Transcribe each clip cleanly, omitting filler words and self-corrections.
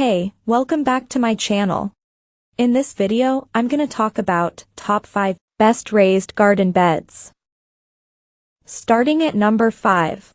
Hey, welcome back to my channel. In this video, I'm gonna talk about top 5 best raised garden beds. Starting at number 5.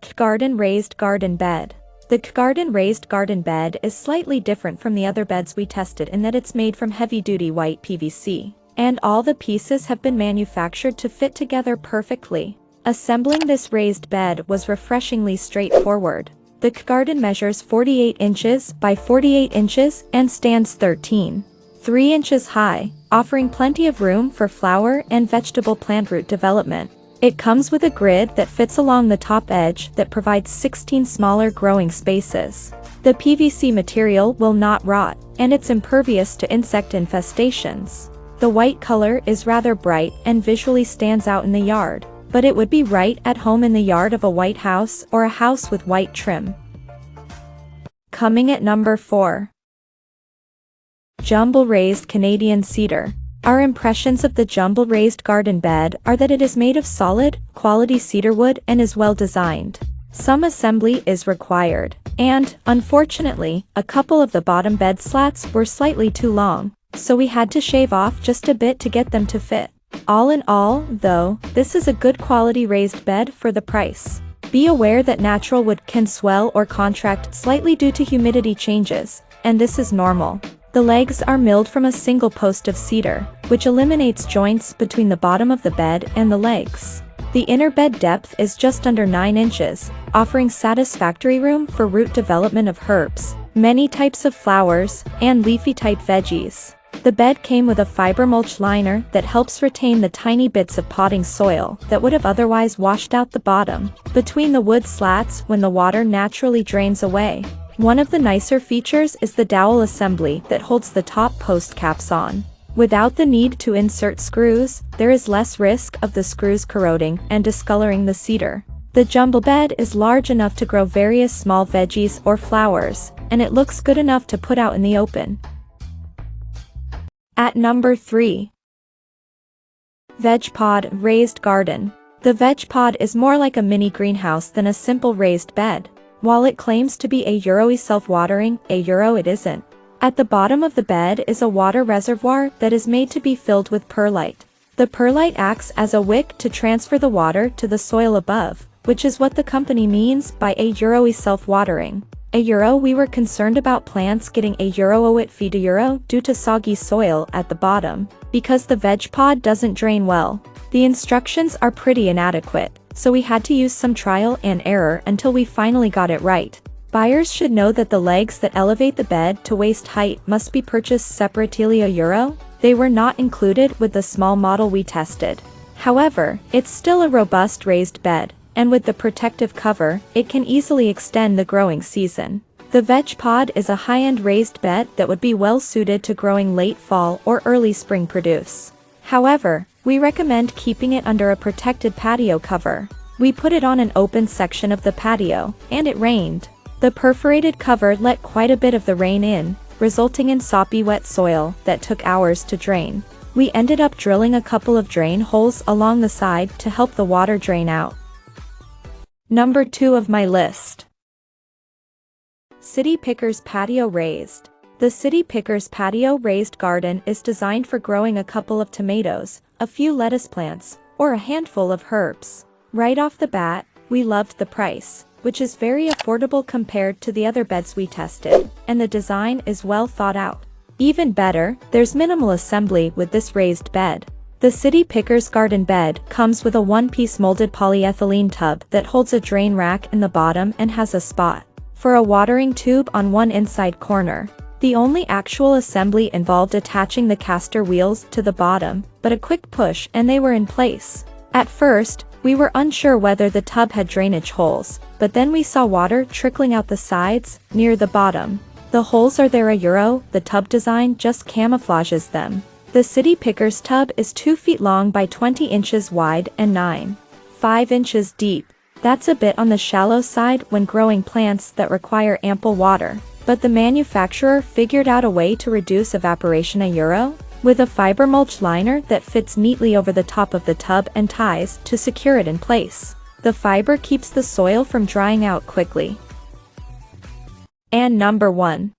KDGARDEN Raised Garden Bed. The KDGARDEN Raised Garden Bed is slightly different from the other beds we tested in that it's made from heavy-duty white PVC, and all the pieces have been manufactured to fit together perfectly. Assembling this raised bed was refreshingly straightforward. The KDGARDEN measures 48 inches by 48 inches and stands 3 inches high, offering plenty of room for flower and vegetable plant root development. It comes with a grid that fits along the top edge that provides 16 smaller growing spaces. The PVC material will not rot, and it's impervious to insect infestations. The white color is rather bright and visually stands out in the yard, but it would be right at home in the yard of a white house or a house with white trim. Coming at number 4. JUMBL Raised Canadian Cedar. Our impressions of the JUMBL Raised Garden Bed are that it is made of solid, quality cedar wood and is well designed. Some assembly is required, and, unfortunately, a couple of the bottom bed slats were slightly too long, so we had to shave off just a bit to get them to fit. All in all, though, this is a good quality raised bed for the price. Be aware that natural wood can swell or contract slightly due to humidity changes, and this is normal. The legs are milled from a single post of cedar, which eliminates joints between the bottom of the bed and the legs. The inner bed depth is just under 9 inches, offering satisfactory room for root development of herbs, many types of flowers, and leafy-type veggies. The bed came with a fiber mulch liner that helps retain the tiny bits of potting soil that would have otherwise washed out the bottom, between the wood slats when the water naturally drains away. One of the nicer features is the dowel assembly that holds the top post caps on. Without the need to insert screws, there is less risk of the screws corroding and discoloring the cedar. The JUMBL bed is large enough to grow various small veggies or flowers, and it looks good enough to put out in the open. At number 3. VEGEPOD Raised Garden. The VEGEPOD is more like a mini greenhouse than a simple raised bed. While it claims to be a Euro self-watering, it isn't. At the bottom of the bed is a water reservoir that is made to be filled with perlite. The perlite acts as a wick to transfer the water to the soil above, which is what the company means by a Euro self-watering. We were concerned about plants getting a Euro feed due to soggy soil at the bottom, because the VEGEPOD doesn't drain well. The instructions are pretty inadequate, so we had to use some trial and error until we finally got it right. Buyers should know that the legs that elevate the bed to waist height must be purchased separately Euro. They were not included with the small model we tested. However, it's still a robust raised bed, and with the protective cover, it can easily extend the growing season. The VEGEPOD is a high-end raised bed that would be well suited to growing late fall or early spring produce. However, we recommend keeping it under a protected patio cover. We put it on an open section of the patio, and it rained. The perforated cover let quite a bit of the rain in, resulting in soppy wet soil that took hours to drain. We ended up drilling a couple of drain holes along the side to help the water drain out. Number 2 of my list. City Pickers Patio Raised. The City Pickers Patio Raised Garden is designed for growing a couple of tomatoes, a few lettuce plants, or a handful of herbs. Right off the bat, we loved the price, which is very affordable compared to the other beds we tested, and the design is well thought out. Even better, there's minimal assembly with this raised bed. The City Pickers Garden Bed comes with a one-piece molded polyethylene tub that holds a drain rack in the bottom and has a spot for a watering tube on one inside corner. The only actual assembly involved attaching the caster wheels to the bottom, but a quick push and they were in place. At first, we were unsure whether the tub had drainage holes, but then we saw water trickling out the sides, near the bottom. The holes are there the tub design just camouflages them. The City Pickers tub is 2 feet long by 20 inches wide and 9.5 inches deep. That's a bit on the shallow side when growing plants that require ample water, but the manufacturer figured out a way to reduce evaporation with a fiber mulch liner that fits neatly over the top of the tub and ties to secure it in place. The fiber keeps the soil from drying out quickly. And number 1.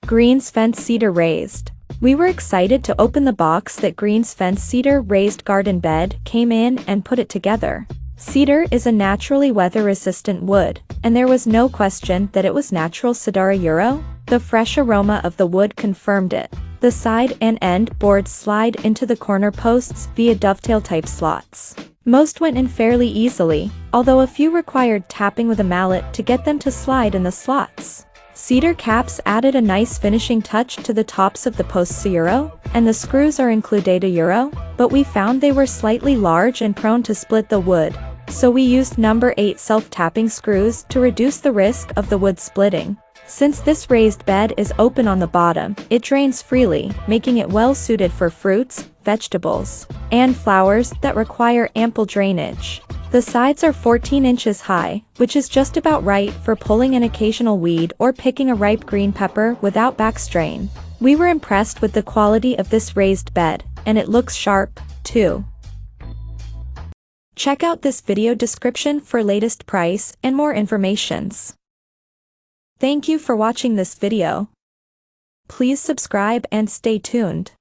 Greens Fence Cedar Raised. We were excited to open the box that Greens Fence Cedar Raised Garden Bed came in and put it together. Cedar is a naturally weather-resistant wood, and there was no question that it was natural Cedar Euro. The fresh aroma of the wood confirmed it. The side and end boards slide into the corner posts via dovetail-type slots. Most went in fairly easily, although a few required tapping with a mallet to get them to slide in the slots. Cedar caps added a nice finishing touch to the tops of the posts Euro, and the screws are included Euro, but we found they were slightly large and prone to split the wood, so we used number 8 self-tapping screws to reduce the risk of the wood splitting. Since this raised bed is open on the bottom, it drains freely, making it well suited for fruits, vegetables, and flowers that require ample drainage. The sides are 14 inches high, which is just about right for pulling an occasional weed or picking a ripe green pepper without back strain. We were impressed with the quality of this raised bed, and it looks sharp, too. Check out this video description for latest price and more informations. Thank you for watching this video. Please subscribe and stay tuned.